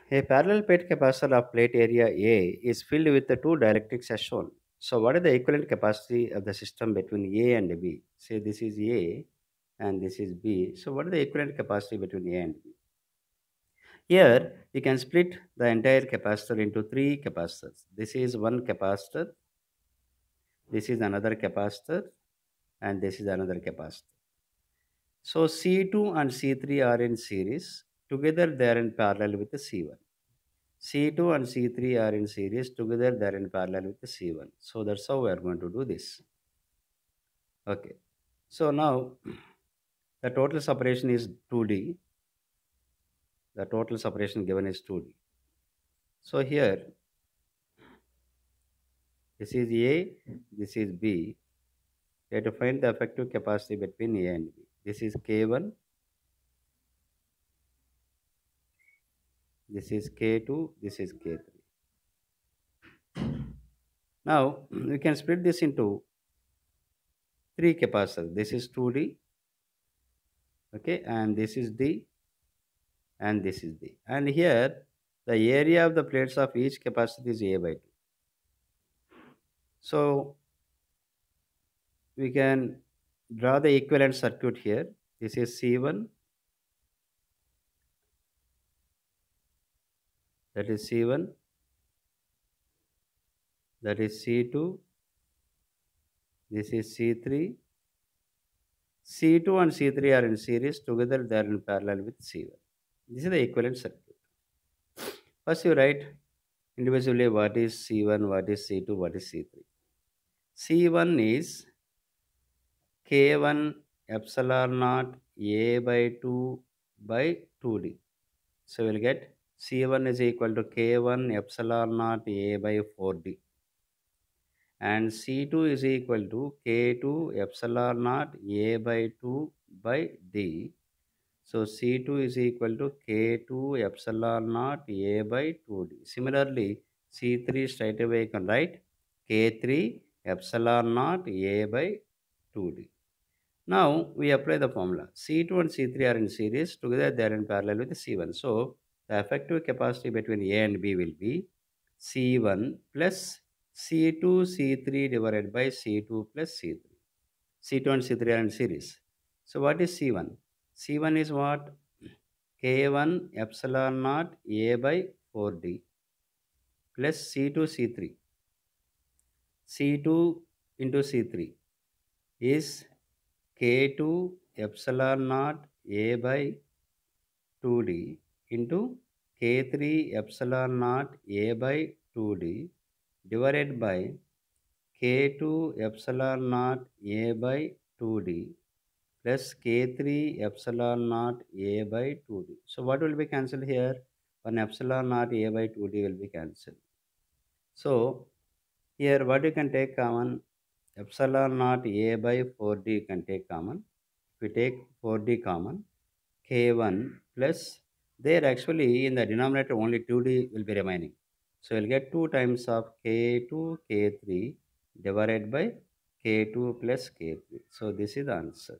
A parallel plate capacitor of plate area A is filled with the two dielectrics as shown. So, what is the equivalent capacity of the system between A and B? Say this is A and this is B. So, what is the equivalent capacity between A and B? Here, you can split the entire capacitor into three capacitors. This is one capacitor, this is another capacitor, and this is another capacitor. So, C2 and C3 are in series. Together, they are in parallel with the C1. C2 and C3 are in series. Together, they are in parallel with the C1. So, that's how we are going to do this. Okay. So, now the total separation is 2D. The total separation given is 2D. So, here, this is A, this is B. We have to find the effective capacity between A and B. This is K1, this is K2, this is K3. Now, we can split this into three capacitors. This is 2D, okay, and this is D, and this is D. And here, the area of the plates of each capacitor is A by 2. So, we can draw the equivalent circuit here. This is C1, that is C1, that is C2, this is C3. C2 and C3 are in series, together they are in parallel with C1. This is the equivalent circuit. First, you write individually what is C1, what is C2, what is C3. C1 is K1 epsilon naught A by 2 by 2D. So, we will get C1 is equal to K1 epsilon naught A by 4D. And C2 is equal to K2 epsilon naught A by 2 by D. So, C2 is equal to K2 epsilon naught A by 2D. Similarly, C3 straight away you can write K3 epsilon naught A by 2D. Now, we apply the formula. C2 and C3 are in series. Together, they are in parallel with C1. So, the effective capacity between A and B will be C1 plus C2 C3 divided by C2 plus C3. C2 and C3 are in series. So, what is C1? C1 is what? K1 epsilon naught A by 4D plus C2 C3. C2 into C3 is K2 epsilon naught A by 2D into K3 epsilon naught A by 2D divided by K2 epsilon naught A by 2D plus K3 epsilon naught A by 2D. So, what will be cancelled here? One epsilon naught A by 2D will be cancelled. So, here what you can take common? Epsilon naught A by 4D you can take common. If we take 4D common, K1 plus, there actually in the denominator only 2D will be remaining. So, we will get 2 times of K2, K3 divided by K2 plus K3. So, this is the answer.